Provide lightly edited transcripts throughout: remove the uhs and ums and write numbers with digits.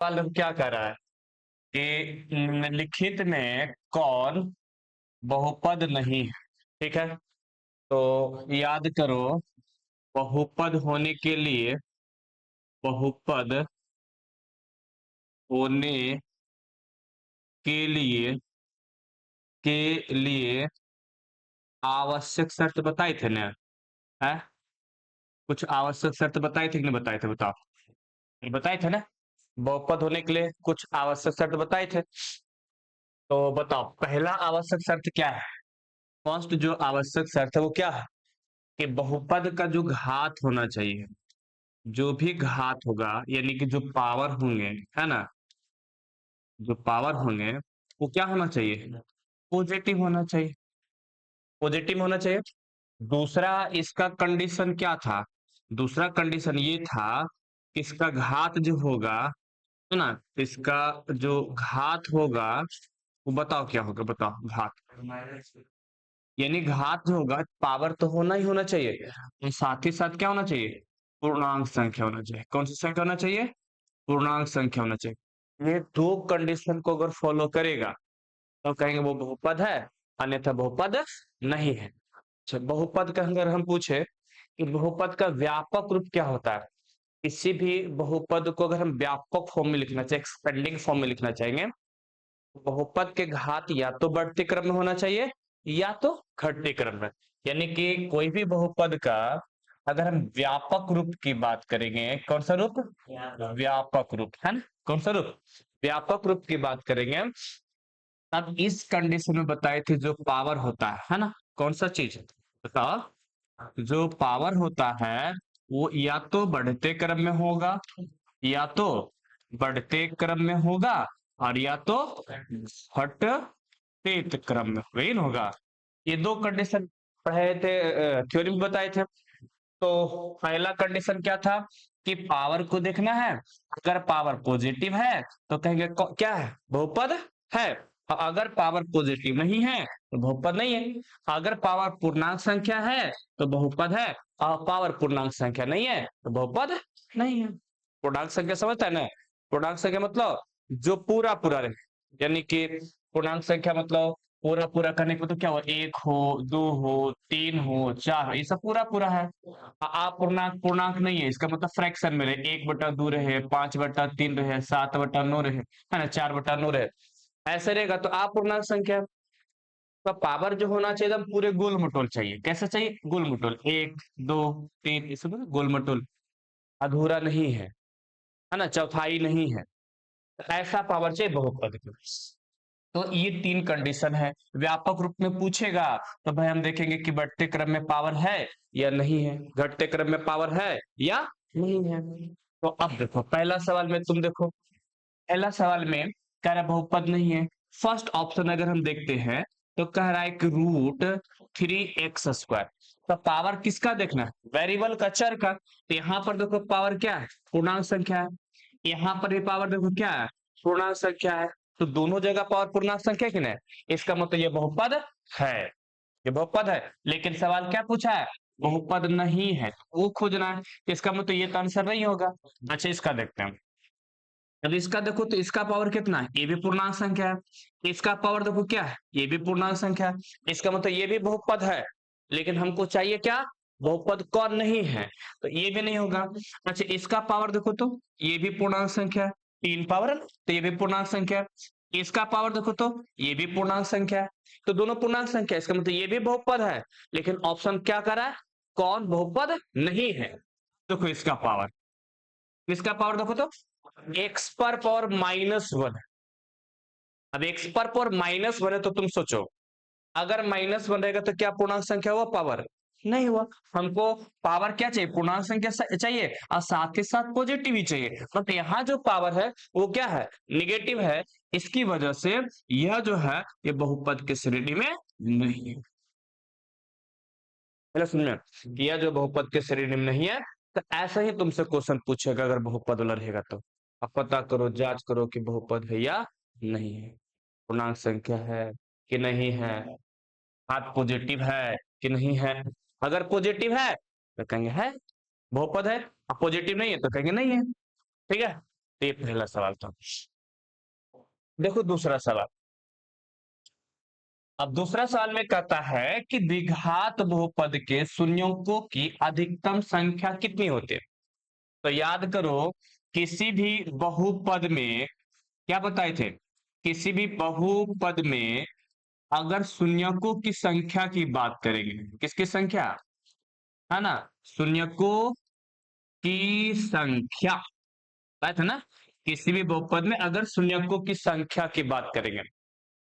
सवाल क्या कर रहा है कि निम्नलिखित में कौन बहुपद नहीं है। ठीक है, तो याद करो, बहुपद होने के लिए, बहुपद होने के लिए आवश्यक शर्त बताए थे ना? है, कुछ आवश्यक शर्त बताए थे कि नहीं बताए थे, बताओ। ये बताए थे ना, बहुपद होने के लिए कुछ आवश्यक शर्त बताए थे। तो बताओ, पहला आवश्यक शर्त क्या है? फर्स्ट जो आवश्यक शर्त है वो क्या है कि बहुपद का जो घात होना चाहिए, जो भी घात होगा यानी कि जो पावर होंगे, है ना, जो पावर होंगे वो क्या होना चाहिए? पॉजिटिव होना चाहिए, पॉजिटिव होना चाहिए। दूसरा इसका कंडीशन क्या था? दूसरा कंडीशन ये था कि इसका घात जो होगा, है ना, इसका जो घात होगा वो बताओ क्या होगा, बताओ घात। यानी घात जो होगा, पावर तो होना ही होना चाहिए, और साथ ही साथ क्या होना चाहिए? पूर्णांक संख्या होना चाहिए। कौन सी संख्या होना चाहिए? पूर्णांक संख्या होना चाहिए। ये दो कंडीशन को अगर फॉलो करेगा तो कहेंगे वो बहुपद है, अन्यथा बहुपद नहीं है। अच्छा, बहुपद का अगर हम पूछे कि बहुपद का व्यापक रूप क्या होता है, किसी भी बहुपद को अगर हम व्यापक फॉर्म में लिखना चाहे, एक्सपेंडिंग फॉर्म में लिखना चाहेंगे, बहुपद के घात या तो बढ़ते क्रम में होना चाहिए या तो घटते क्रम में। यानी कि कोई भी बहुपद का अगर हम व्यापक रूप की बात करेंगे, कौन सा रूप? व्यापक रूप, है ना, कौन सा रूप? व्यापक रूप की बात करेंगे, तब इस कंडीशन में बताए थे जो पावर होता है ना, कौन सा चीज बताओ? जो पावर होता है वो या तो बढ़ते क्रम में होगा, या तो बढ़ते क्रम में होगा, और या तो घटते क्रम में वेन होगा। ये दो कंडीशन पढ़े थे, थ्योरी में बताए थे। तो पहला कंडीशन क्या था कि पावर को देखना है, अगर पावर पॉजिटिव है तो कहेंगे क्या है? बहुपद है। और अगर पावर पॉजिटिव नहीं है तो बहुपद नहीं है। अगर पावर पूर्णांक संख्या है तो बहुपद है, और पावर पूर्णांक संख्या नहीं है तो बहुपद नहीं है। पूर्णांक संख्या समझता है ना? पूर्णांक संख्या मतलब जो पूरा पूरा रहे, यानी कि पूर्णांक संख्या मतलब पूरा पूरा करने को तो क्या हो, एक हो, दो हो, तीन हो, चार हो, ये सब पूरा पूरा है। अपूर्णांक पूर्णांक नहीं है, इसका मतलब फ्रैक्शन में रहे, 1/2 रहे, 5/3 रहे, 7/9 रहे, है ना, 4/9 रहे, ऐसे रहेगा तो अपूर्णांक संख्या। तो पावर जो होना चाहिए एकदम पूरे गोल मटोल चाहिए। कैसा चाहिए? गोल मटोल, एक, दो, तीन, इस गोल मटोल। अधूरा नहीं है ना, चौथाई नहीं है। तो ऐसा पावर चाहिए बहुपद के। तो ये तीन कंडीशन है। व्यापक रूप में पूछेगा तो भाई हम देखेंगे कि बढ़ते क्रम में पावर है या नहीं है, घटते क्रम में पावर है या नहीं है। तो अब देखो, पहला सवाल में तुम देखो, पहला सवाल में कह रहा बहुपद नहीं है। फर्स्ट ऑप्शन अगर हम देखते हैं तो कह रहा है कि √3x²। तो पावर किसका देखना है? वेरिएबल का, चर का। तो यहाँ पर देखो पावर क्या है? पूर्णांक संख्या है। यहाँ पर भी पावर देखो क्या है? पूर्णांक संख्या है। तो दोनों जगह पावर पूर्णांक संख्या की है, इसका मतलब ये बहुपद है, ये बहुपद है। लेकिन सवाल क्या पूछा है? बहुपद नहीं है, वो खोजना है। इसका मतलब ये तो आंसर नहीं होगा। अच्छा, इसका देखते हैं। अब इसका देखो तो इसका पावर कितना है? ये भी पूर्णांक संख्या है। इसका पावर देखो क्या है? ये भी पूर्णांक संख्या है। इसका मतलब ये भी बहुपद है। लेकिन हमको चाहिए क्या? बहुपद कौन नहीं है, तो ये भी नहीं होगा। अच्छा, इसका पावर देखो तो ये भी पूर्णांक संख्या है, 3 पावर, तो ये भी पूर्णांक संख्या है। इसका पावर देखो तो ये भी पूर्णांक संख्या है। तो दोनों पूर्णांक संख्या है, इसका मतलब ये भी बहुपद है। लेकिन ऑप्शन क्या कर रहा है? कौन बहुपद नहीं है? देखो इसका पावर, इसका पावर देखो तो एक्स पर पावर -1। अब एक्स पर पावर -1 है तो तुम सोचो, अगर -1 रहेगा तो क्या पूर्णांक संख्या हुआ? पावर नहीं हुआ। हमको पावर क्या चाहिए? पूर्णांक संख्या चाहिए, और साथ ही साथ पॉजिटिव ही चाहिए। बट यहाँ जो पावर है वो क्या है? निगेटिव है। इसकी वजह से यह जो है ये बहुपद की श्रेणी में नहीं है। पहले सुनिए, यह जो बहुपद के श्रेणी में नहीं है। तो ऐसा ही तुमसे क्वेश्चन पूछेगा अगर बहुपद वाला रहेगा तो। अब पता करो, जांच करो कि बहुपद है या नहीं है, पूर्णांक संख्या है कि नहीं है, हाथ पॉजिटिव है कि नहीं है। अगर पॉजिटिव है तो कहेंगे है, बहुपद है। अब पॉजिटिव नहीं है तो कहेंगे नहीं है। ठीक है, तो ये पहला सवाल था। देखो दूसरा सवाल। अब दूसरा सवाल में कहता है कि द्विघात बहुपद के शून्यों की अधिकतम संख्या कितनी होती है। तो याद करो, किसी भी बहुपद में क्या बताए थे, किसी भी बहुपद में अगर शून्यकों की संख्या की बात करेंगे, किसकी संख्या, है ना, शून्यकों की संख्या, बात है ना, किसी भी बहुपद में अगर शून्यकों की संख्या की बात करेंगे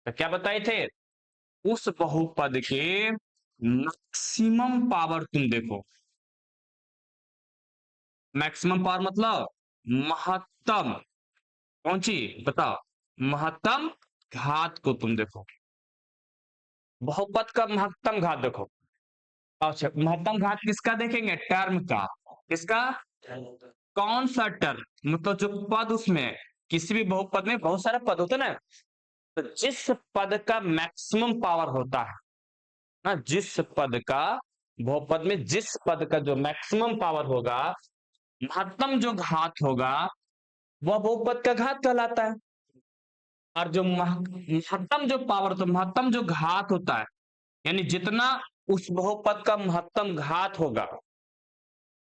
तो क्या बताए थे, उस बहुपद के मैक्सिमम पावर तुम देखो, मैक्सिमम पावर मतलब महत्तम, कौन सी बताओ, महत्तम घात को तुम देखो, बहुपद का महत्तम घात देखो। अच्छा, महत्तम घात किसका देखेंगे, टर्म का, किसका, कौन सा टर्म मतलब जो पद, उसमें किसी भी बहुपद में बहुत सारे पद होते हैं ना, तो जिस पद का मैक्सिमम पावर होता है ना, जिस पद का, बहुपद में जिस पद का जो मैक्सिमम पावर होगा, महत्तम जो घात होगा, वह बहुपद का घात कहलाता है। और जो महत्तम जो पावर, तो महत्तम जो घात होता है, यानी जितना उस बहुपद का महत्तम घात होगा,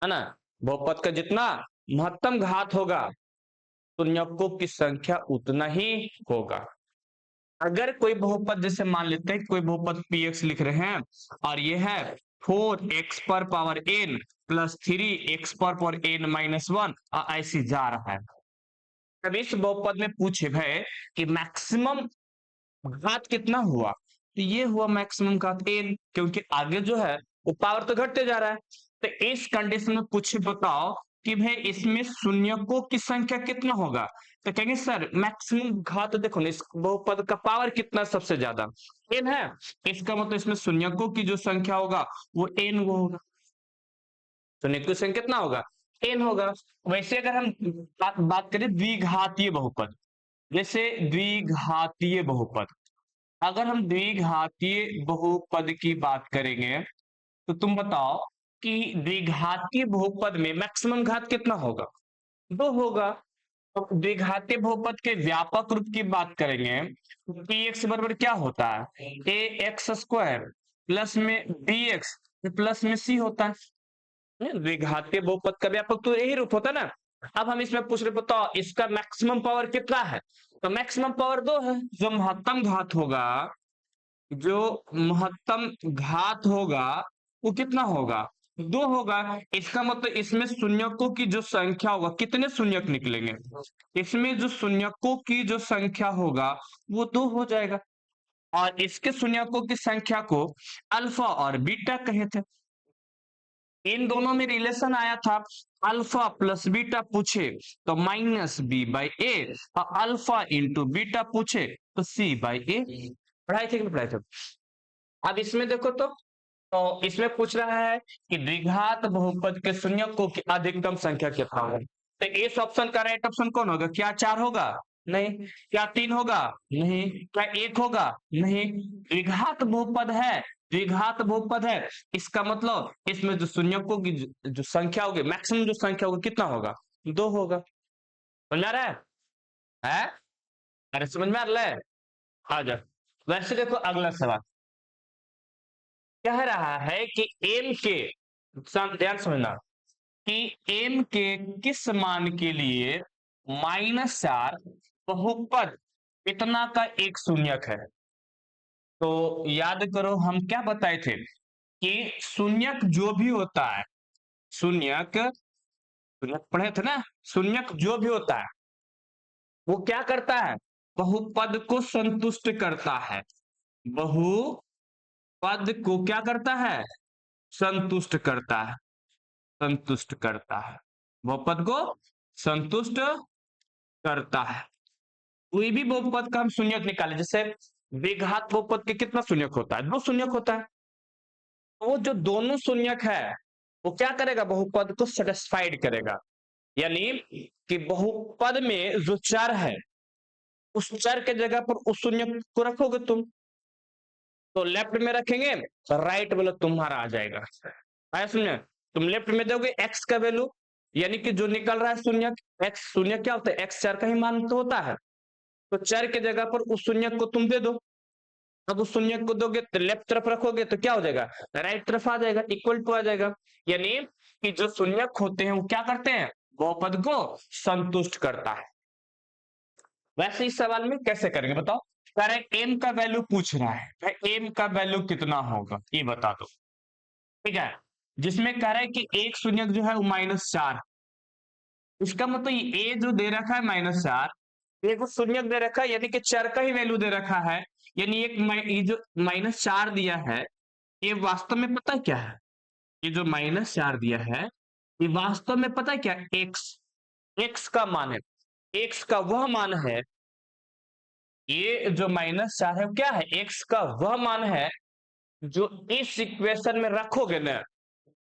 है ना, बहुपद का जितना महत्तम घात होगा, शून्यकों की संख्या उतना ही होगा। अगर कोई बहुपद, जैसे मान लेते हैं कोई बहुपद पी एक्स लिख रहे हैं और ये है 4x पर पावर n प्लस 3x पर पावर n माइनस 1, ऐसे जा रहा है। अब इस बहुपद में पूछे भाई कि मैक्सिमम घात कितना हुआ, तो ये हुआ मैक्सिमम घात n, क्योंकि आगे जो है वो पावर तो घटते जा रहा है। तो इस कंडीशन में पूछे बताओ कि भाई इसमें शून्यकों की संख्या कितना होगा, तो कहेंगे सर मैक्सिमम घात देखो ना, इस बहुपद का पावर कितना सबसे ज्यादा, n है, इसका मतलब इसमें शून्यकों की जो संख्या होगा वो n वो होगा, शून्य की संख्या कितना होगा, n होगा। वैसे अगर हम बात करें द्विघातीय बहुपद, जैसे द्विघातीय बहुपद, अगर हम द्विघातीय बहुपद की बात करेंगे तो तुम बताओ कि द्विघातीय बहुपद में मैक्सिमम घात कितना होगा, 2 होगा। तो द्विघातीय बहुपद के व्यापक रूप की बात करेंगे तो पी एक्स बराबर क्या होता है, ए एक्स स्क्वायर प्लस में बी एक्स प्लस में सी होता है। द्विघातीय बहुपद का व्यापक तो यही रूप होता है ना। अब हम इसमें पूछ रहे बताओ इसका मैक्सिमम पावर कितना है, तो मैक्सिमम पावर 2 है। जो महत्तम घात होगा, जो महत्तम घात होगा वो कितना होगा, 2 होगा। इसका मतलब इसमें शून्यकों की जो संख्या होगा, कितने शून्यक निकलेंगे, इसमें जो शून्यकों की जो संख्या होगा वो 2 हो जाएगा। और इसके शून्यकों की संख्या को अल्फा और बीटा कहे थे। इन दोनों में रिलेशन आया था, अल्फा प्लस बीटा पूछे तो माइनस बी बाई ए, और अल्फा इंटू बीटा पूछे तो सी बाई ए। पढ़ाई थे कि पढ़ाई थे। अब इसमें देखो तो इसमें पूछ रहा है कि द्विघात बहुपद के शून्यकों की अधिकतम संख्या कितना होगा। तो इस ऑप्शन का राइट ऑप्शन कौन होगा, क्या 4 होगा, नहीं, क्या 3 होगा, नहीं, क्या 1 होगा, नहीं, द्विघात बहुपद है, द्विघात बहुपद है, इसका मतलब इसमें जो शून्यकों की जो संख्या होगी, मैक्सिमम जो संख्या होगी कितना होगा, 2 होगा। समझ में आ रहा है? अरे समझ में आ रहा है, आ जाओ। वैसे देखो अगला सवाल कह रहा है कि एम के, ध्यान समझना, कि एम के किस मान के लिए -4 बहुपद इतना का एक शून्यक है। तो याद करो हम क्या बताए थे कि शून्यक जो भी होता है, शून्यक, शून्यक पढ़े थे ना, शून्यक जो भी होता है वो क्या करता है, बहुपद को संतुष्ट करता है, बहुपद को क्या करता है, संतुष्ट करता है, संतुष्ट करता है, बहुपद को संतुष्ट करता है। कोई भी बहुपद का हम शून्यक निकाले, जैसे द्विघात बहुपद के कितना शून्यक होता है, 2 शून्यक होता है। तो वो जो दोनों शून्यक है वो क्या करेगा, बहुपद को सेटिस्फाइड करेगा। यानी कि बहुपद में जो चर है उस चर के जगह पर उस शून्यक को रखोगे तुम, तो लेफ्ट में रखेंगे तो राइट वाला तुम्हारा आ जाएगा। आया सुनिए, तुम लेफ्ट में दोगे एक्स का वैल्यू, यानी कि जो निकल रहा है शून्य, एक्स शून्य क्या होता है, एक्स चर का ही मान तो होता है, तो चर के जगह पर उस शून्य को तुम दे दो। अब उस शून्य को दोगे तो लेफ्ट तरफ रखोगे तो क्या हो जाएगा, राइट तरफ आ जाएगा, इक्वल टू आ जाएगा। यानी कि जो शून्यक होते हैं वो क्या करते हैं, बहुपद को संतुष्ट करता है। वैसे इस सवाल में कैसे करेंगे बताओ, कह रहे एम का वैल्यू पूछ रहा है, भाई एम का वैल्यू कितना होगा ये बता दो, ठीक है। जिसमें कह रहा है कि एक शून्यक जो है वो -4, इसका मतलब ये जो दे रखा है -4, एक शून्यक दे रखा है, यानी कि चर का ही वैल्यू दे रखा है। यानी ये जो -4 दिया है, ये वास्तव में पता है क्या है, ये जो -4 दिया है ये वास्तव में पता है क्या, एक्स, एक्स का मान है, एक्स का वह मान है, ये जो -4 है वो क्या है, एक्स का वह मान है जो इस इक्वेशन में रखोगे ना,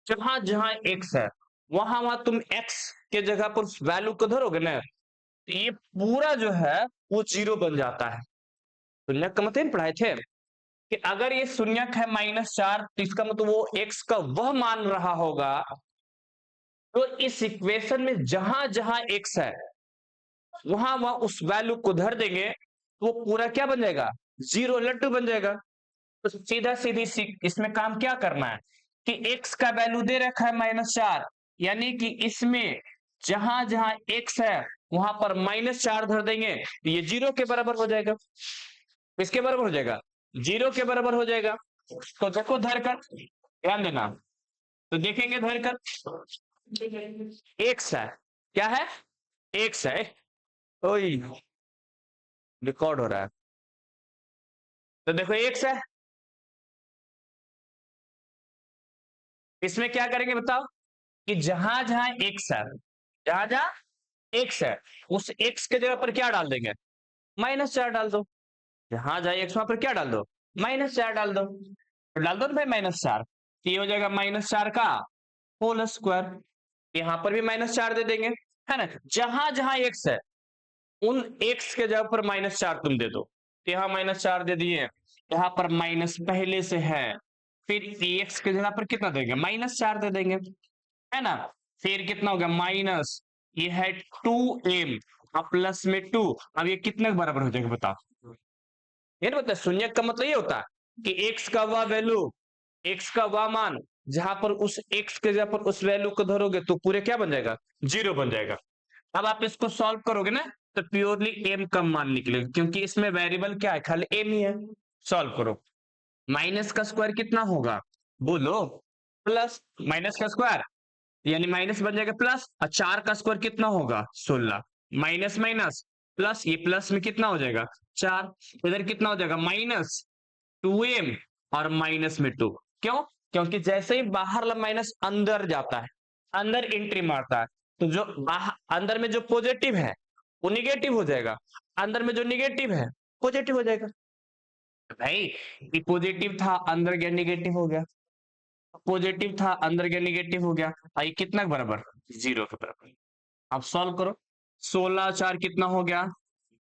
जहां जहां एक्स है वहां वहां तुम एक्स के जगह पर उस वैल्यू को धरोगे ना, तो ये पूरा जो है वो जीरो बन जाता है। शून्यक का मतलब पढ़ाए थे कि अगर ये शून्यक है -4, तो इसका मतलब वो एक्स का वह मान रहा होगा, तो इस इक्वेशन में जहां जहां एक्स है वहां वहां उस वैल्यू को धर देंगे तो वो पूरा क्या बन जाएगा, जीरो, लड्डू बन जाएगा। तो सीधा सीधी इसमें काम क्या करना है कि एक्स का वैल्यू दे रखा है -4, यानी कि इसमें जहां जहां एक्स है वहां पर -4 धर देंगे तो ये जीरो के बराबर हो जाएगा। किसके बराबर हो जाएगा, जीरो के बराबर हो जाएगा। तो देखो धर कर, ध्यान देना, तो देखेंगे धर कर, एक्स है, क्या है, एक्स है, ओई रिकॉर्ड हो रहा है, तो देखो एक्स है, इसमें क्या करेंगे बताओ कि जहां जहां एक्स है, जहां जहां एक्स है उस एक्स के जगह पर क्या डाल देंगे, -4 डाल दो। जहां जहां एक्स वहां पर क्या डाल दो, -4 डाल दो, तो डाल दो ना भाई -4, तो ये हो जाएगा -4 का होल स्क्वायर। यहां पर भी -4 दे देंगे, है ना, जहां जहां एक्स है उन एक्स के जगह पर -4 तुम दे दो, तो यहाँ -4 दे दिए, यहाँ पर माइनस पहले से है, फिर एक्स के जगह पर कितना देंगे, -4 दे देंगे, है ना। फिर कितना हो गया माइनस, ये है 2m, अब प्लस में 2, अब ये कितने के बराबर हो जाएगा बताओ, ये ना, बताए शून्य का मतलब ये होता है कि एक्स का वह वैल्यू, एक्स का वह मान जहां पर उस एक्स के जगह पर उस वैल्यू को धरोगे तो पूरे क्या बन जाएगा, जीरो बन जाएगा। अब आप इसको सॉल्व करोगे ना तो प्योरली एम का मान निकलेगा, क्योंकि इसमें वेरिएबल क्या है, खाली एम ही है। सॉल्व करो, माइनस का स्क्वायर कितना होगा, बोलो, प्लस, माइनस का स्क्वायर यानी माइनस बन जाएगा प्लस, और 4 का स्क्वायर कितना होगा 16, माइनस माइनस प्लस, ये प्लस में कितना हो जाएगा 4, इधर कितना हो जाएगा -2m, और माइनस में 2, क्यों, क्योंकि जैसे ही बाहर माइनस अंदर जाता है, अंदर एंट्री मारता है, तो जो अंदर में जो पॉजिटिव है वो निगेटिव हो जाएगा, अंदर में जो निगेटिव है पॉजिटिव हो जाएगा। भाई ये पॉजिटिव था अंदर गया निगेटिव हो गया, पॉजिटिव था अंदर गया निगेटिव हो गया, आई कितना के बराबर, जीरो के बराबर। अब सॉल्व करो, 16 4 कितना हो गया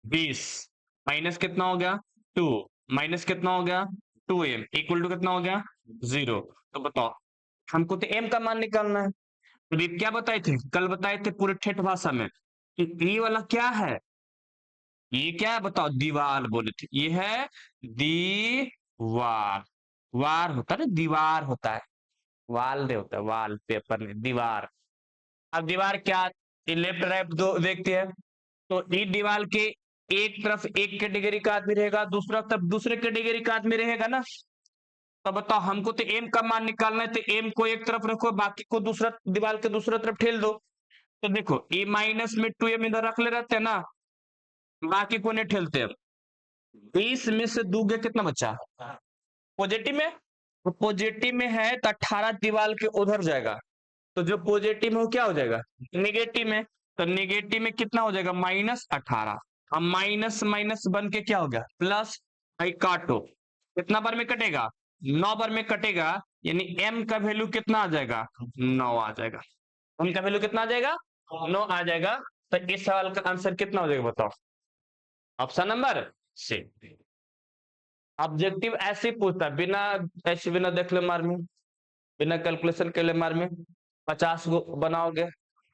20, माइनस कितना हो गया 2, माइनस कितना हो गया 2m, इक्वल टू कितना हो गया 0। तो बताओ हमको तो m का मान निकालना है, तो ये क्या बताए थे, कल बताए थे पूरे ठेठ भाषा में कि ये वाला क्या है, ये क्या है बताओ, दीवार बोले थे, ये है दीवार, वार होता है ना, दीवार होता है, वाल दे होता है, वाल पेपर में दीवार। अब दीवार क्या, लेफ्ट राइट दो देखते हैं, तो ई दीवार के एक तरफ एक कैटेगरी का आदमी रहेगा, दूसरा तरफ दूसरे कैटेगरी का आदमी रहेगा ना। तो बताओ हमको तो एम का मान निकालना है, तो एम को एक तरफ रखो, बाकी को दूसरा दीवार के दूसरा तरफ ठेल दो। तो देखो ए माइनस में 2m इधर रख ले रहते हैं ना, बाकी को नहीं ठेलते हैं। 20 में से दूगे कितना बचा, पॉजिटिव में, तो पॉजिटिव में है तो 18 दीवार के उधर जाएगा, तो जो पॉजिटिव में वो क्या हो जाएगा निगेटिव में, तो निगेटिव में कितना हो जाएगा -18, अब माइनस माइनस बन के क्या हो गया प्लस, आई काटो, कितना बार में कटेगा 9 बार में कटेगा, यानी m का वैल्यू कितना आ जाएगा 9 आ जाएगा, m का वैल्यू कितना आ जाएगा 9 आ जाएगा। तो इस सवाल का आंसर कितना हो जाएगा बताओ, ऑप्शन नंबर सी। ऑब्जेक्टिव ऐसे ही पूछता है, बिना ऐसे बिना देख ले मार में, बिना कैलकुलेशन के लिए मार में 50 गो बनाओगे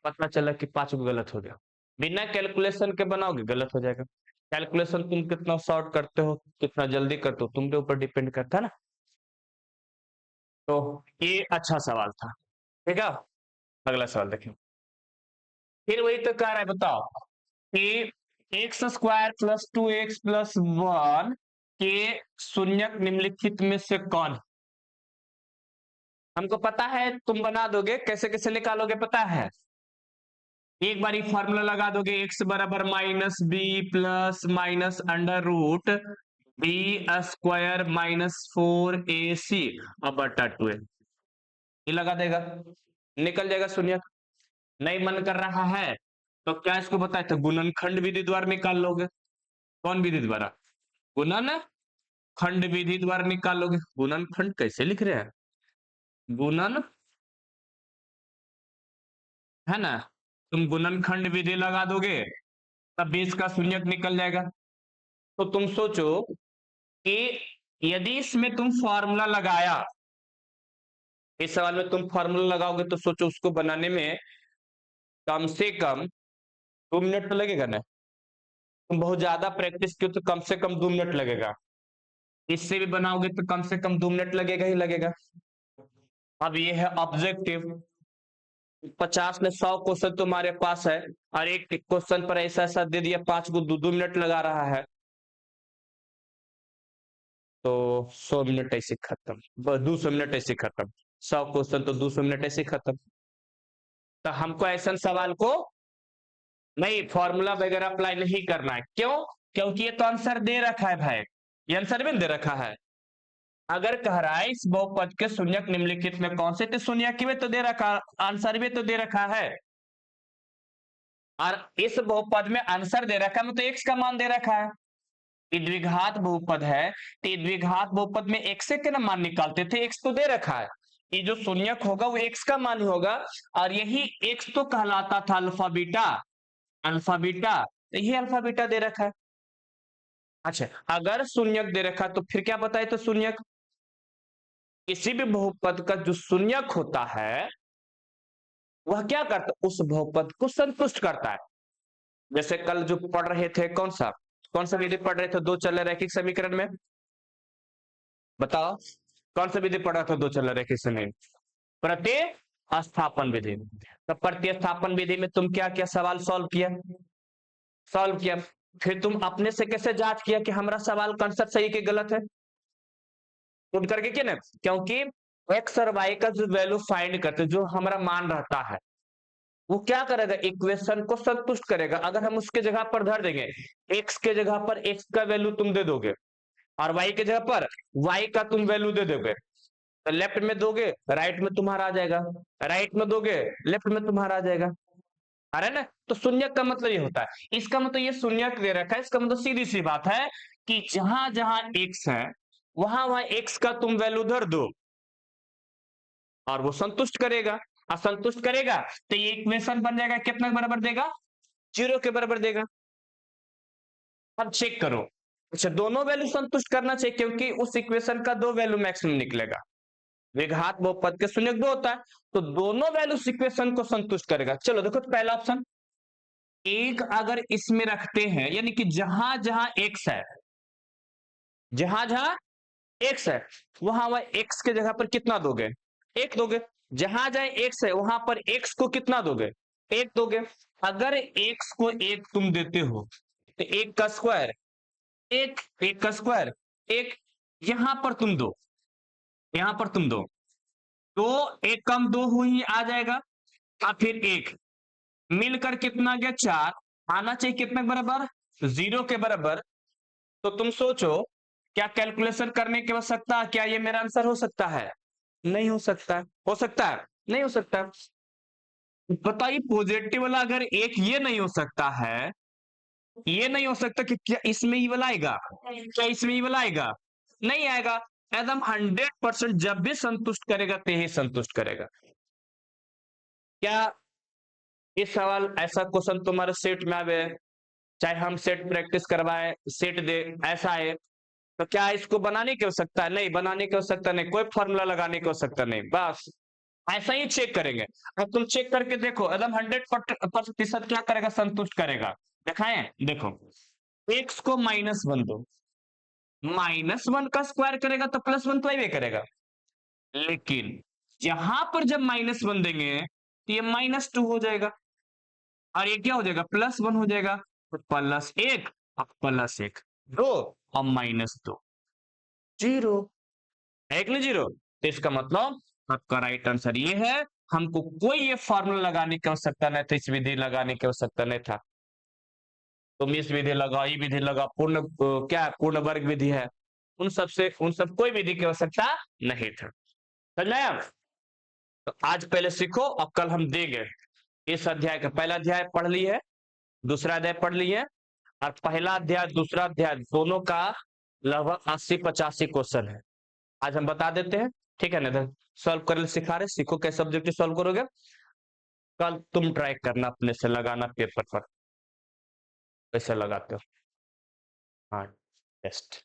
पता चला कि 5 गो गलत हो गया। बिना कैलकुलेशन के बनाओगे गलत हो जाएगा। कैलकुलेशन तुम कितना शॉर्ट करते हो, कितना जल्दी करते हो, तुमके ऊपर डिपेंड करता है ना। तो ये अच्छा सवाल था। ठीक है, अगला सवाल देखिए। फिर वही तो कह रहा है, बताओ कि x square plus 2x plus 1 के शून्यक निम्नलिखित में से कौन है? हमको पता है, तुम बना दोगे, कैसे कैसे निकालोगे पता है। एक बार फॉर्मूला लगा दोगे, एक्स बराबर minus b plus minus under root b square minus 4ac अब बटा 2 ये लगा देगा, निकल जाएगा शून्य। नहीं मन कर रहा है तो क्या इसको बताए थे, गुणनखंड विधि द्वारा निकाल लोगे। कौन विधि द्वारा? गुणन खंड विधि द्वारा निकालोगे। गुणनखंड कैसे लिख रहे हैं, गुणन, है ना। तुम गुणनखंड विधि लगा दोगे तब 20 का शून्यक निकल जाएगा। तो तुम सोचो कि यदि इसमें तुम फॉर्मूला लगाया, इस सवाल में तुम फॉर्मूला लगाओगे तो सोचो उसको बनाने में कम से कम 2 मिनट तो लगेगा ना। तुम बहुत ज्यादा प्रैक्टिस की तो कम से कम 2 मिनट लगेगा। इससे भी बनाओगे तो कम से कम 2 मिनट लगेगा ही लगेगा। अब ये है ऑब्जेक्टिव, 50 में 100 क्वेश्चन तुम्हारे पास है और एक क्वेश्चन पर ऐसा ऐसा दे दिया 5 को 2-2 मिनट लगा रहा है, तो 100 मिनट ऐसे खत्म, 200 मिनट ऐसे खत्म। 100 क्वेश्चन तो 200 मिनट ऐसे खत्म। तो हमको ऐसा सवाल को नहीं, फॉर्मूला वगैरह अप्लाई नहीं करना है। क्यों? क्योंकि ये तो आंसर दे रखा है भाई, ये आंसर भी दे रखा है। अगर कह रहा है इस बहुपद के शून्यक निम्नलिखित में कौन से, तो शून्यक में तो दे रखा, आंसर भी तो दे रखा है। और इस बहुपद में आंसर दे रखा है मतलब एक्स का मान दे रखा है। द्विघात बहुपद है तो द्विघात बहुपद में एक्स के ना मान निकालते थे, एक्स तो दे रखा है। ये जो शून्यक होगा वो एक्स का मान ही होगा, और यही एक्स तो कहलाता था अल्फा बीटा। अल्फा बीटा, तो ये अल्फा बीटा दे रखा है। अच्छा, अगर शून्यक दे रखा तो फिर क्या बताए, तो शून्यक किसी भी बहुपद का जो शून्यक होता है वह क्या करता है, उस बहुपद को संतुष्ट करता है। जैसे कल जो पढ़ रहे थे, कौन सा विधि पढ़ रहे थे, दो चल रैखिक समीकरण में, बताओ कौन सा विधि पढ़ा था दो चल रैखिक समीकरण? प्रतिस्थापन विधि। तो प्रतिस्थापन विधि में तुम क्या क्या सवाल सॉल्व किया, फिर तुम अपने से कैसे जांच किया कि हमारा सवाल कंसेप्ट सही कि गलत है, खुद करके क्या ना। क्योंकि एक्स और वाई का जो वैल्यू फाइंड करते, जो हमारा मान रहता है, वो क्या करेगा, इक्वेशन को संतुष्ट करेगा। अगर हम उसके जगह पर धर देंगे, एक्स के जगह पर एक्स का वैल्यू तुम दे दोगे और वाई के जगह पर वाई का तुम वैल्यू दे दोगे, तो लेफ्ट में दोगे राइट में तुम्हारा आ जाएगा, राइट में दोगे लेफ्ट में तुम्हारा आ जाएगा। अरे ना, तो शून्यक का मतलब ये होता है, इसका मतलब ये शून्यक दे रखा है, इसका मतलब सीधी सी बात है कि जहां जहां एक्स है वहां वहां एक्स का तुम वैल्यू धर दो और वो संतुष्ट करेगा। असंतुष्ट करेगा तो ये इक्वेशन बन जाएगा, कितना बराबर देगा, 0 के बराबर देगा। अब चेक करो, अच्छा दोनों वैल्यू संतुष्ट करना चाहिए क्योंकि उस इक्वेशन का दो वैल्यू मैक्सिमम निकलेगा। द्विघात बहुपद के शून्यक दो होता है, तो दोनों वैल्यू इक्वेशन को संतुष्ट करेगा। चलो देखो, तो पहला ऑप्शन, एक अगर इसमें रखते हैं, यानी कि जहां जहां एक्स है, जहां जहां एक्स है वहां वह एक्स के जगह पर कितना दोगे, एक दोगे। जहां जहां एक्स है वहां पर एक्स को कितना दोगे, एक दोगे। अगर एक्स को एक तुम देते हो तो एक का स्क्वायर, एक एक का स्क्वायर एक, यहां पर तुम दो, यहां पर तुम दो, तो एक कम दो हो ही आ जाएगा, और फिर एक मिलकर कितना गया, 4 आना चाहिए कितने बराबर, 0 के बराबर। तो तुम सोचो, क्या कैलकुलेशन करने की आवश्यकता, क्या ये मेरा आंसर हो सकता है, नहीं हो सकता, हो सकता है, नहीं हो सकता। बताइए, पॉजिटिव वाला अगर एक ये नहीं हो सकता है, ये नहीं हो सकता कि क्या इसमें ही वाला आएगा, क्या इसमें ही वाला आएगा, नहीं आएगा। एकदम 100% जब भी संतुष्ट करेगा तो ही संतुष्ट करेगा। क्या इस सवाल ऐसा क्वेश्चन तुम्हारे सेट में आवे, चाहे हम सेट प्रैक्टिस करवाए, सेट दे, ऐसा है, तो क्या इसको बनाने की आवश्यकता है, नहीं बनाने की आवश्यकता नहीं, कोई फॉर्मूला लगाने की आवश्यकता नहीं, बस ऐसा ही चेक करेंगे। अब तुम चेक करके देखो एकदम 100% क्या करेगा, संतुष्ट करेगा। दिखाएं, देखो x को -1 दो, -1 का स्क्वायर करेगा तो +1 तो ही करेगा, लेकिन यहां पर जब -1 देंगे तो ये -2 हो जाएगा और ये क्या हो जाएगा, +1 हो जाएगा। तो +1 और +1 2 और -2 0 है कि नहीं, 0। तो इसका मतलब आपका राइट आंसर ये है। हमको कोई ये फॉर्मूला लगाने की आवश्यकता नहीं था, इस विधि लगाने की आवश्यकता नहीं था। तुम इस विधि लगाओ, ये विधि लगाओ, क्या है, पूर्ण वर्ग विधि है, उन सब कोई विधि की आवश्यकता नहीं था। समझ में आया? तो आज पहले सीखो और कल हम देंगे। इस अध्याय का पहला अध्याय पढ़ लिए, दूसरा अध्याय पढ़ लिए, और पहला अध्याय दूसरा अध्याय दोनों का लगभग 80-85 क्वेश्चन है। आज हम बता देते हैं, ठीक है ना। सॉल्व कर सिखा रहे, सीखो कैसे ऑब्जेक्टिव सॉल्व करोगे। कल तुम ट्राई करना अपने से लगाना पेपर पर, कैसे लगाते हो। हाँ, टेस्ट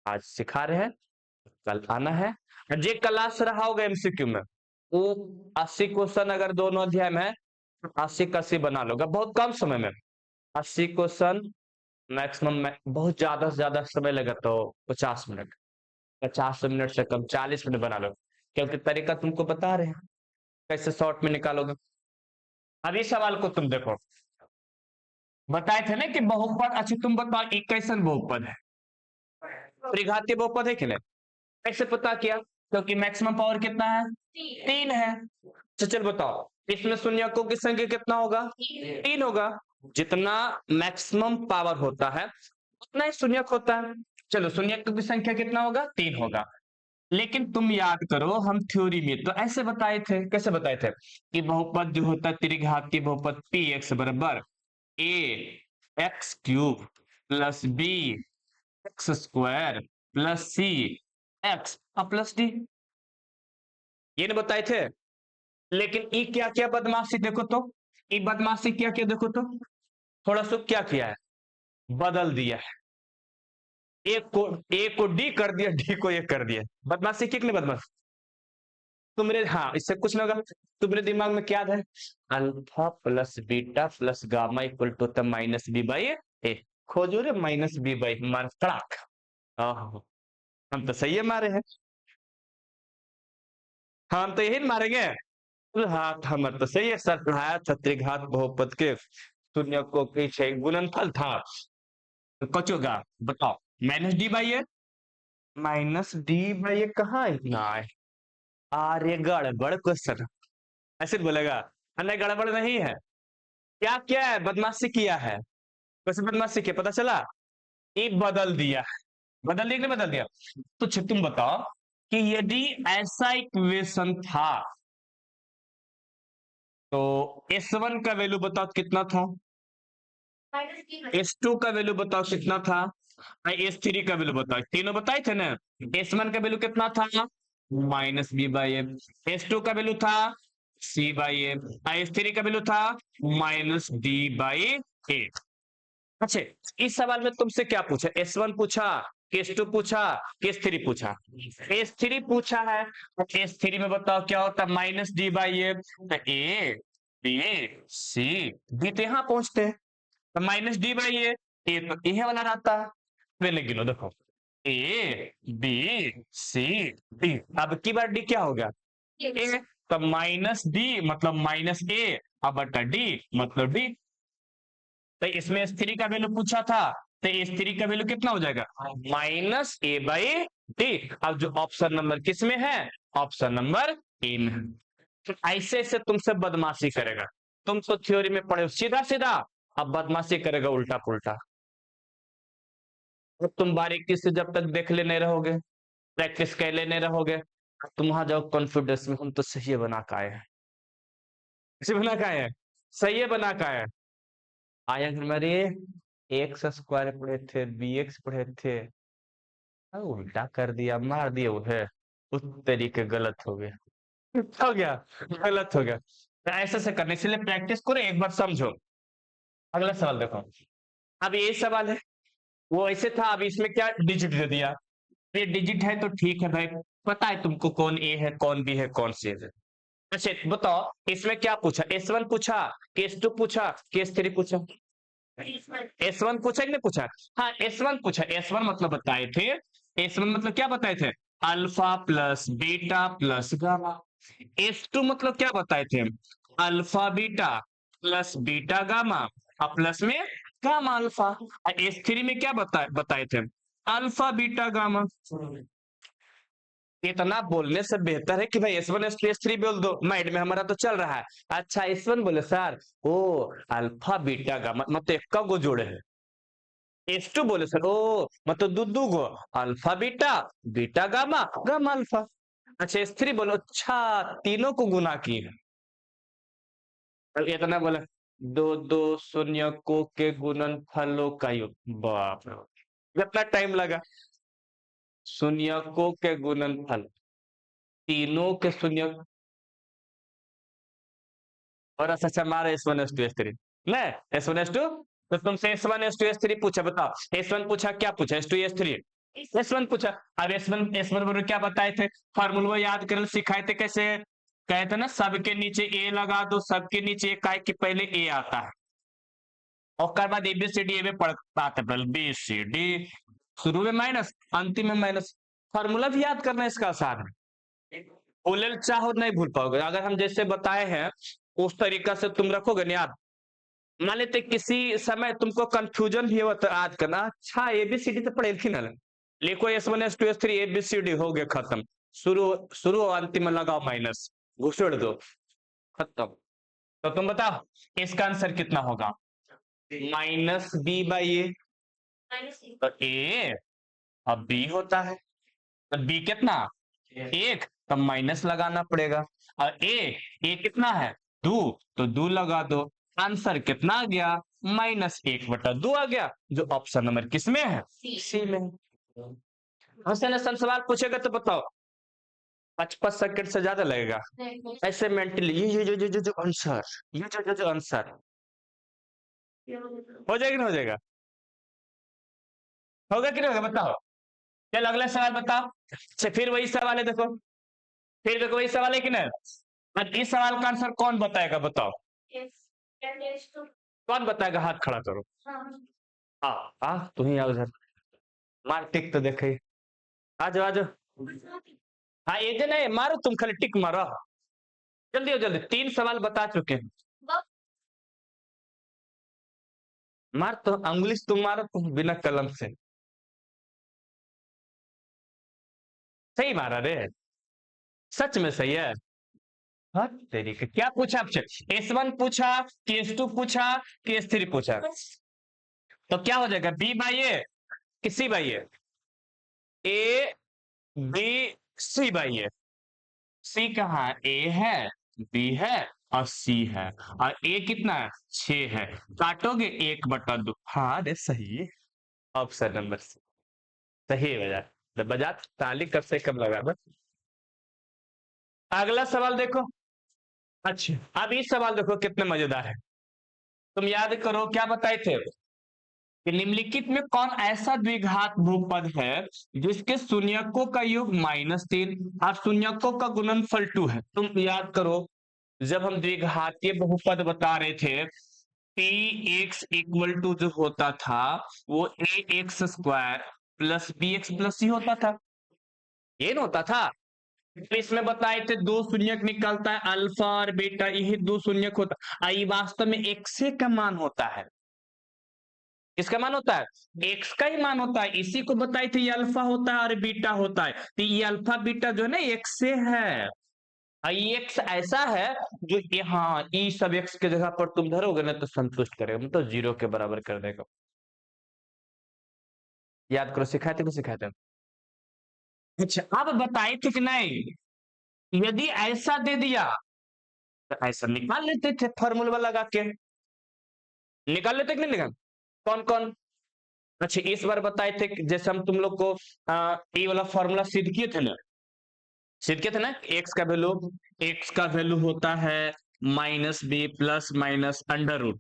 आज सिखा रहे हैं, कल आना है। जे क्लास रहा होगा एमसीक्यू में, वो 80 क्वेश्चन अगर दोनों अध्याय में है, 80 का 80 बना लोगे बहुत कम समय में। 80 क्वेश्चन मैक्सिमम में, बहुत ज्यादा से ज्यादा समय लगा तो 50 मिनट, 50 मिनट से कम 40 मिनट बना लो, क्योंकि तरीका तुमको बता रहे हैं कैसे शॉर्ट में निकालोगे। अब इस सवाल को तुम देखो, बताए थे ना कि बहुपद, अच्छा तुम बताओ एक कैसन बहुपद है, त्रिघातीय बहुपद है कि नहीं। कैसे पता किया, क्योंकि मैक्सिमम पावर कितना है, 3 है। तो चल बताओ इसमें शून्यकों की संख्या कितना होगा, 3 होगा। जितना मैक्सिमम पावर होता है उतना ही शून्यक होता है। चलो शून्यकों की संख्या कितना होगा, 3 होगा। लेकिन तुम याद करो हम थ्योरी में तो ऐसे बताए थे, कैसे बताए थे कि बहुपद जो होता है त्रिघातीय बहुपद पी एक्स बराबर A X cube plus B X square plus C X plus D, ये नहीं बताए थे। लेकिन ई क्या क्या बदमाशी देखो तो, ई बदमाशी क्या क्या देखो तो, थोड़ा सा क्या किया है, बदल दिया है। ए को डी कर दिया, डी को ए कर दिया। बदमाशी कितने बदमाश तुमरे, हाँ इससे कुछ नहीं होगा। तुम्हारे दिमाग में क्या है, alpha plus beta plus gamma equal to the minus B by A. खोजो रे माइनस बी बाई मार कड़ाक। आहो, हम तो सही है मारे हैं, हम तो यही मारेंगे। हाँ हमारे तो सही है सर, पढ़ाया था त्रिघात बहुपद के शून्य को पीछे गुणनफल था। तो कच होगा बताओ, minus D by A, minus D by A कहाँ इतना है, अरे गड़बड़ क्वेश्चन, ऐसे बोलेगा नहीं गड़बड़ नहीं है। क्या क्या है, बदमाशी किया है। कैसे बदमाशी किया पता चला, ये बदल दिया, बदल दिया कि नहीं बदल दिया। तो तुम बताओ कि यदि ऐसा इक्वेशन था तो S1 का वैल्यू बताओ कितना था, S2 का वैल्यू बताओ कितना था, S3 का वैल्यू बताओ, तीनों बताए थे ना। S1 का वैल्यू कितना था, minus B by A, S2 का वैल्यू था सी बाई ए, S3 का वैल्यू था माइनस डी बाई ए। अच्छा इस सवाल में तुमसे क्या पूछा, S1 पूछा, S2 पूछा, S3 पूछा। S3 पूछा है, S3 में बताओ क्या होता है, माइनस डी बाई ए, तो ए बी सी डी तो यहाँ पहुंचते हैं, तो माइनस डी बाई ए तो ये वाला रहता है। पहले गिनो देखो, ए बी सी डी, अब की बार डी क्या होगा, ए, तो माइनस डी मतलब माइनस ए, अब बटा डी मतलब डी। तो इसमें S3 का वैल्यू पूछा था, तो S3 का वैल्यू कितना हो जाएगा, माइनस ए बाई डी। अब जो ऑप्शन नंबर किस में है, ऑप्शन नंबर ए में। तो ऐसे ऐसे तुमसे बदमाशी करेगा, तुम तो थ्योरी में पढ़े सीधा सीधा, अब बदमाशी करेगा उल्टा पुल्टा। तो तुम बारीकी से जब तक देख लेने रहोगे, प्रैक्टिस कर लेने रहोगे, तुम वहां जाओ कॉन्फिडेंस में, हम तो सही बना के आए हैं, इसे बना के आए हैं, सही बना के आए हैं। आया हमारे एक्स स्क्वायर पढ़े थे, बी एक्स पढ़े थे, उल्टा कर दिया, मार दिया उन्हें, उस तरीके गलत हो गया, हो गया, गलत हो गया। तो ऐसे से करने, इसलिए प्रैक्टिस करो, एक बार समझो। अगला सवाल देखो, अब ये सवाल है, वो ऐसे था, अब इसमें क्या डिजिट दे दिया, ये डिजिट है तो ठीक है भाई, पता है तुमको कौन ए है, कौन बी है, कौन सी है। अच्छा बताओ, इसमें क्या पूछा? S1 पूछा, केस 2 पूछा, केस 3 पूछा। S1 पूछा कि नहीं पूछा? हाँ S1 पूछा। S1 मतलब बताए थे, S1 मतलब क्या बताए थे? Alpha plus beta plus gamma. S2 मतलब क्या बताए थे? Alpha beta plus beta gamma और प्लस में गामा अल्फा। और S3 में क्या बताए थे? Alpha beta gamma. इतना बोलने से बेहतर है कि भाई S1 S2 S3 बोल दो, माइंड में हमारा तो चल रहा है। अच्छा S1 बोले सर, ओ अल्फा बीटा गामा मतलब एक गो जोड़े है। S2 बोले सर, ओ मतलब दू गो, alpha beta, beta gamma, gamma alpha. अच्छा S3 बोलो, अच्छा तीनों को गुना किए हैं। अब इतना बोला, दो दो शून्य को के गुणन फलों का योग। बाप रे बाप। कितना टाइम लगा? शून्य को के गुणन फल, तीनों के शून्य। और अच्छा मारे S1 S2 S3 ले, S1 S2। तो तुमसे S1 S2 S3 पूछा, बताओ S1 पूछा, क्या पूछा? S2 S3 S1 पूछा। अब S1 बोलो क्या बताए थे? फार्मूला याद कर सिखाए थे कैसे? कहते ना सबके नीचे ए लगा दो, सबके नीचे काय कि पहले ए आता है और बाद ABCD ए में पढ़ता है, पहले BCD, शुरू में माइनस, अंतिम में माइनस। फार्मूला भी याद करना इसका आसान है। भूले चाहो नहीं भूल पाओगे, अगर हम जैसे बताए हैं उस तरीका से तुम रखोगे ना याद। मान लेते किसी समय तुमको कंफ्यूजन भी हो तो याद करना, अच्छा ABCD तो पढ़े थी ना, लिखो S1 S2 S3 ABCD हो गया खत्म। शुरू शुरू और अंतिम में लगाओ माइनस, घुसेड़ दो, खत्म। तो तुम बताओ इसका आंसर कितना होगा? -B/A। तो ए अब बी होता है, तो बी कितना? एक, तो माइनस लगाना पड़ेगा। और ए कितना है? दो, तो दो लगा दो। आंसर कितना आ गया? -1/2 आ गया, जो ऑप्शन नंबर किसमें है? सी में। हसन हसन सवाल पूछेगा तो बताओ, 55 सेकंड से ज्यादा लगेगा। ऐसे मेंटली ये जो आंसर, ये जो आंसर हो जाएगा ना, हो जाएगा, होगा कि नहीं होगा बताओ। चल अगला सवाल बताओ। अच्छा फिर वही सवाल है, देखो फिर देखो वही सवाल है कि नहीं। अब इस सवाल का आंसर कौन बताएगा बताओ? कौन बताएगा? हाथ खड़ा करो। तू ही आओ इधर, मार टिक तो देखे। आ जाओ आ जाओ। हाँ ये जो नहीं मारो, तुम खाली टिक मारो, जल्दी हो जल्दी, 3 सवाल बता चुके हैं। मार तो अंगुली से तुम मारो, तुम बिना कलम से। सही मारा रे, सच में सही है। हाँ तेरी का क्या पूछा आपसे? S1 पूछा, केस 2 पूछा, केस 3 पूछा। तो क्या हो जाएगा? B/A कि C/A? A B C/A। सी कहाँ है? ए है, बी है और सी है। और ए कितना है? 6 है। काटोगे 1/2। हाँ रे सही, ऑप्शन नंबर सी सही है। बजा तो बजा, ताली कब से कब लगा बस। अगला सवाल देखो। अच्छा अब इस सवाल देखो कितने मजेदार है। तुम याद करो क्या बताए थे कि निम्नलिखित में कौन ऐसा द्विघात बहुपद है जिसके शून्यकों का योग -3 और शून्यकों का गुणनफल 2 है। तुम याद करो, जब हम द्विघातीय बहुपद बता रहे थे, px इक्वल टू जो होता था वो ax² plus bx plus c होता था, ये ना होता था। तो इसमें बताए थे दो शून्यक निकलता है, अल्फा और बीटा, यही दो शून्यक होता है। ये वास्तव में x का मान होता है। इसका मान होता है, x का ही मान होता है। इसी को बताई थी, ये अल्फा होता है और बीटा होता है। तो ये अल्फा बीटा जो है ना x से है। एक्स ऐसा है जो यहाँ ई सब एक्स के जगह पर तुम धरोगे ना तो संतुष्ट करेगा, मतलब 0 के बराबर कर देगा। याद करो, सिखाए थे, सिखाए थे। अच्छा अब बताए थे कि नहीं, यदि ऐसा दे दिया तो ऐसा निकाल लेते थे, फॉर्मूला लगा के निकाल लेते कि नहीं निकाल। कौन कौन? अच्छा इस बार बताए थे कि जैसे हम तुम लोग को ये वाला फॉर्मूला सिद्ध किए थे ना, सिद्ध किए थे ना, एक्स का वैल्यू होता है -b plus minus √b²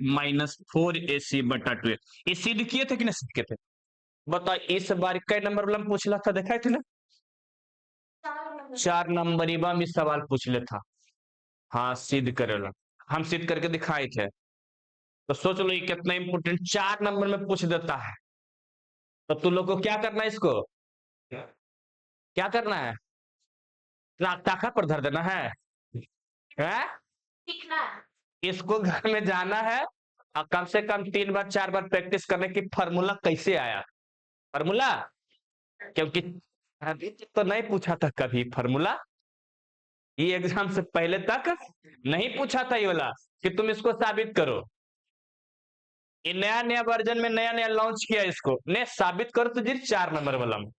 -4ac/2। ये सिद्ध किए थे कि नहीं सिद्ध किए थे? बताओ इस बार कई नंबर वाला पूछ रहा था, देखा थे ना। 4 नंबरी में सवाल पूछ लेता। हाँ सिद्ध करेला, हम सिद्ध करके दिखाए थे। तो सोच लो ये कितना इंपोर्टेंट 4 नंबर में पूछ देता है। तो तुम लोग को क्या करना है, इसको क्या करना है, ताका पर धर देना है, हैं? इसको घर में जाना है और कम से कम 3 बार 4 बार प्रैक्टिस करने की फार्मूला कैसे आया, फार्मूला, क्योंकि अभी तो नहीं पूछा था कभी फार्मूला, ये एग्जाम से पहले तक नहीं पूछा था ये वाला कि तुम इसको साबित करो। ये नया नया वर्जन में नया नया लॉन्च किया इसको, ने साबित करो तो जी 4 नंबर वाला में।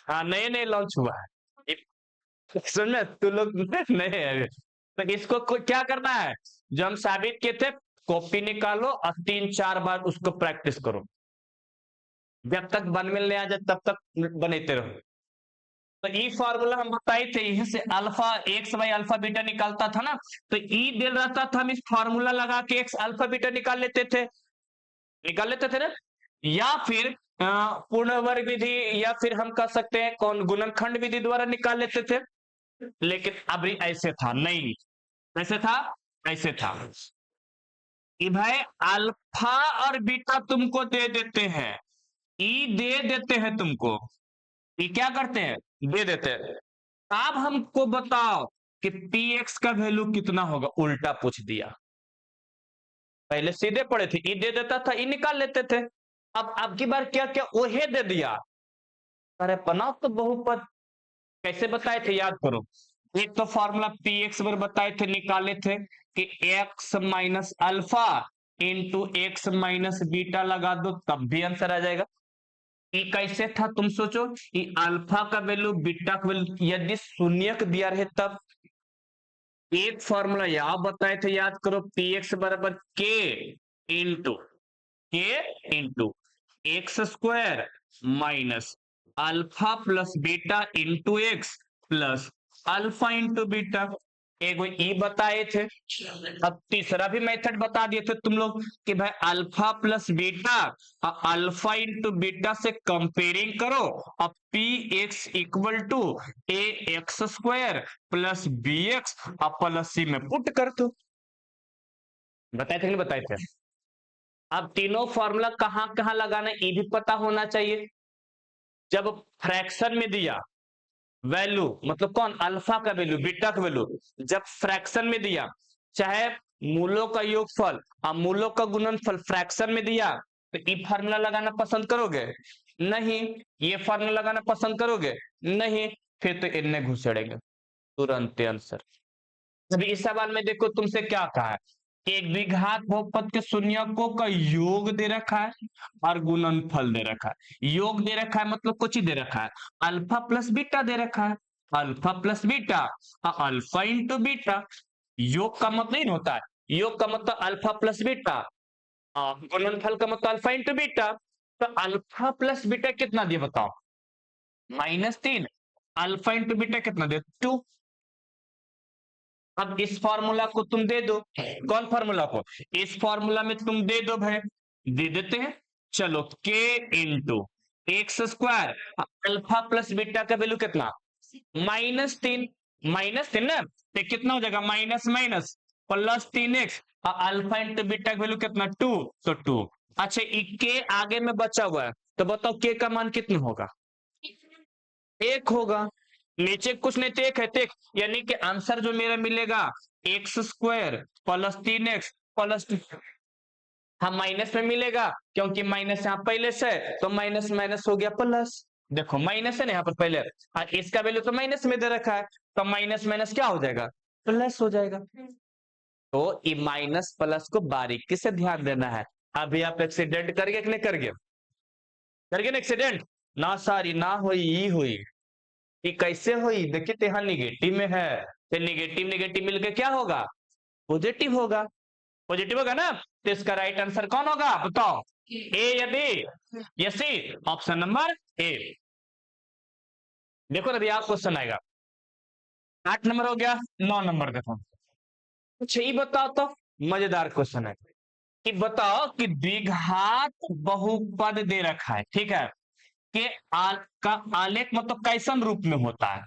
हाँ नए नए लॉन्च हुआ है, समझ में तू लोग नहीं है। तो इसको क्या करना है, जो हम साबित किए थे कॉपी निकालो और 3-4 बार उसको प्रैक्टिस करो, जब तक बन में ले आ जाए तब तक बनाते रहो। तो ई फॉर्मूला हम बताए थे, यहीं से alpha x by alpha beta निकालता था ना, तो ई दिल रहता था, हम इस फॉर्मूला लगा के एक्स अल्फा बीटा निकाल लेते थे ना। या फिर पूर्ण वर्ग विधि, या फिर हम कह सकते हैं कौन गुणनखंड विधि द्वारा निकाल लेते थे। लेकिन अभी ऐसे था नहीं, कैसे था, ऐसे था कि भाई अल्फा और बीटा तुमको दे देते हैं, ई दे देते हैं तुमको, ये क्या करते हैं, दे देते हैं। अब हमको बताओ कि पी एक्स का वैल्यू कितना होगा, उल्टा पूछ दिया। पहले सीधे पड़े थे, ई दे देता था, ई निकाल लेते थे। अब की बार क्या क्या ओहे दे दिया। अरे बनाओ तो बहुपद कैसे बताए थे, याद करो। एक तो फॉर्मूला पी एक्स बर बताए थे, निकाले थे कि x minus alpha into x minus beta लगा दो तब भी आंसर आ जाएगा। ये कैसे था तुम सोचो, कि अल्फा का वैल्यू बीटा का वैल्यू यदि शून्य दिया रहे तब। एक फॉर्मूला यहां बताए थे, याद करो, पी एक्स बराबर इंटू के into x square minus alpha plus beta into x plus alpha into beta. एक ई बताए थे। अब तीसरा भी मेथड बता दिए थे तुम लोग कि भाई alpha plus beta alpha into beta से कंपेयरिंग करो, अब P X equal to A X square plus B X plus C में पुट कर दो। बताए थे नहीं बताए थे। अब तीनों फॉर्मूला कहां कहां लगाना ये भी पता होना चाहिए। जब फ्रैक्शन में दिया वैल्यू, मतलब कौन, अल्फा का वैल्यू बीटा का वैल्यू, जब फ्रैक्शन में दिया, चाहे मूलों का योगफल और मूलों का गुणनफल फ्रैक्शन में दिया, तो ये फार्मूला लगाना पसंद करोगे, नहीं। ये फार्मूला लगाना पसंद करोगे, नहीं। फिर तो इनने घुसेड़ेंगे तुरंत आंसर। अभी इस सवाल में देखो तुमसे क्या कहा है, एक द्विघात बहुपद के शून्यकों का योग दे रखा है और गुणनफल दे रखा है। योग दे रखा है मतलब कुछ ही दे रखा है, अल्फा प्लस बीटा दे रखा है, alpha plus beta alpha into beta. योग का मतलब नहीं होता है, योग का मतलब अल्फा प्लस बीटा, गुणनफल का मतलब अल्फा इंटू बीटा। तो अल्फा प्लस बीटा कितना दिया बताओ, -3। अल्फा इंटू बीटा कितना दे, 2। अब इस फॉर्मूला को तुम दे दो, कौन फॉर्मूला को, इस फॉर्मूला में तुम दे दो भाई, दे देते हैं। चलो के into x square alpha plus beta का वैल्यू कितना, -3। -3 ना, तो कितना हो जाएगा, minus minus plus 3x, alpha into beta का वैल्यू कितना, 2, तो 2। अच्छा के आगे में बचा हुआ है, तो बताओ के का मान कितना होगा, 1 होगा। नीचे कुछ नहीं तो 1 है, तो यानी कि आंसर जो मेरा मिलेगा x square plus 3x plus, हाँ माइनस में मिलेगा, क्योंकि माइनस यहाँ पहले से, तो माइनस माइनस हो गया प्लस। देखो माइनस है ना यहाँ पर पहले, और इसका वैल्यू तो माइनस में दे रखा है, तो माइनस माइनस क्या हो जाएगा, प्लस हो जाएगा। तो ये माइनस प्लस को बारीकी से ध्यान देना है। अभी आप एक्सीडेंट करके कि नहीं करके ना एक्सीडेंट, ना सारी ना हुई हुई, ये कैसे हुई, देखिए तो यहाँ निगेटिव में है, तो निगेटिव निगेटिव मिलकर क्या होगा, पॉजिटिव होगा, पॉजिटिव होगा ना। तो इसका राइट आंसर कौन होगा बताओ, ए या बी या सी, ऑप्शन नंबर ए। देखो अभी आप क्वेश्चन आएगा, 8 नंबर हो गया, 9 नंबर देखो, कुछ ही बताओ तो, मजेदार क्वेश्चन है कि बताओ कि द्विघात बहुपद दे रखा है, ठीक है, कि का आलेख मतलब कैसन रूप में होता है,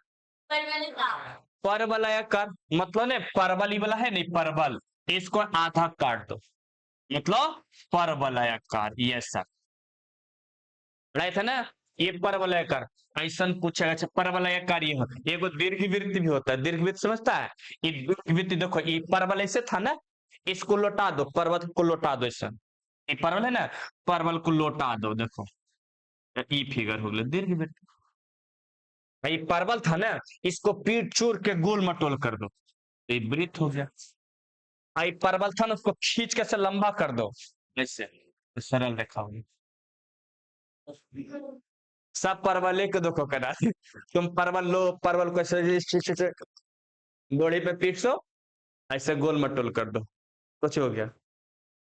परवलयाकार मतलब ने परवल वाला है नहीं परवल, इसको आधा काट दो मतलब परवलयाकार। यस सर, राइट है ना। ये परवलयाकार ऐसा पूछेगा। अच्छा परवलयाकार ये हो, एगो दीर्घवृत्त भी होता है। दीर्घवृत्त समझता है? ये दीर्घवृत्त देखो, ये परवल ऐसे था ना, इसको लौटा दो, पर्वत को लौटा दो ऐसा। ये परवल है ना, परवल को लौटा दो, देखो ई फिगर हो गया दीर्घवृत्त। भाई परवल था ना, इसको पीट चूर के गोल मटोल कर दो, ये वृत्त हो गया। भाई परवल था ना, उसको खींच के ऐसे लंबा कर दो ऐसे, तो सरल रेखा होगी। सब परवल को देखो करा तुम परवल लो, परवल को ऐसे गोली पे पीट दो, ऐसे गोल मटोल कर दो, कुछ हो गया,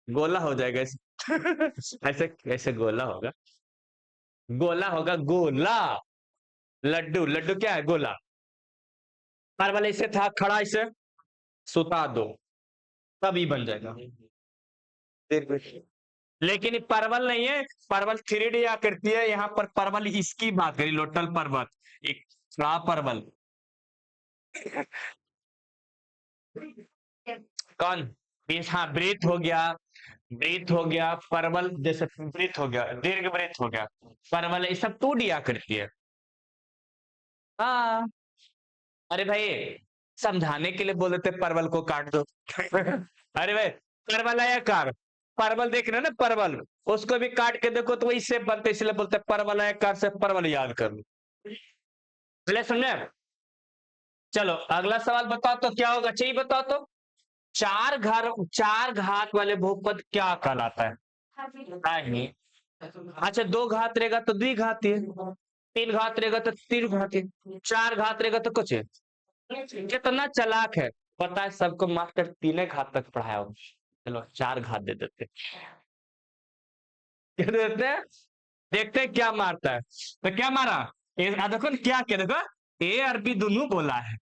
गोला हो जाएगा ऐसे ऐसे ऐसे गोला होगा, गोला होगा गोला। लड्डू, लड्डू क्या है? गोला। परवल ऐसे था खड़ा, ऐसे सुता दो, तब ये बन जाएगा। लेकिन ये परवल नहीं है, परवल 3D आकृति है। यहाँ पर परवल इसकी बात करी, लोटल पर्वत, एक बड़ा परवल। कौन? हाँ वृत्त हो गया, वृत्त हो गया, परवल जैसे वृत्त हो गया, दीर्घ वृत्त हो गया, परवल ये सब 2D आकृति है। हाँ, अरे भाई समझाने के लिए बोले थे परवल को काट दो अरे भाई परवल है कार, परवल देख रहे हो ना परवल, उसको भी काट के देखो तो वही शेप बनते, इसलिए बोलते हैं परवल है कार से परवल याद कर लो। पहले समझे? चलो अगला सवाल बताओ तो क्या होगा, चाहिए बताओ तो। चार घात वाले बहुपद क्या कहलाता है? नहीं, अच्छा दो घात रहेगा तो द्विघाती है, तीन घात रहेगा तो त्रिघाती, चार घात रहेगा तो कुछ है। कितना चालाक है, पता है सबको मास्टर तीन घात तक पढ़ाया हो। चलो चार घात दे देते, क्या दे देते हैं? देखते हैं क्या मारता है। तो क्या मारा? देखो ना क्या क्या, देखो ए और बी दोनों बोला है।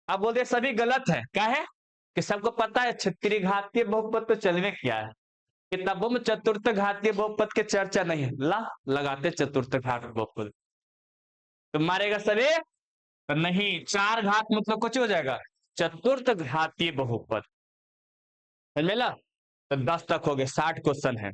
अब बोलते सभी गलत है, क्या है कि सबको पता है त्रिघातीय बहुपद तो चलवे क्या है, किताबों में चतुर्थ घातीय बहुपद के चर्चा नहीं है। ला लगाते चतुर्थ घात बहुपद, तो मारेगा सभी? तो नहीं, चार घात मतलब कुछ हो जाएगा चतुर्थ घातीय बहुपद। समझ में ला? तो 10 तक हो गए, 60 क्वेश्चन है।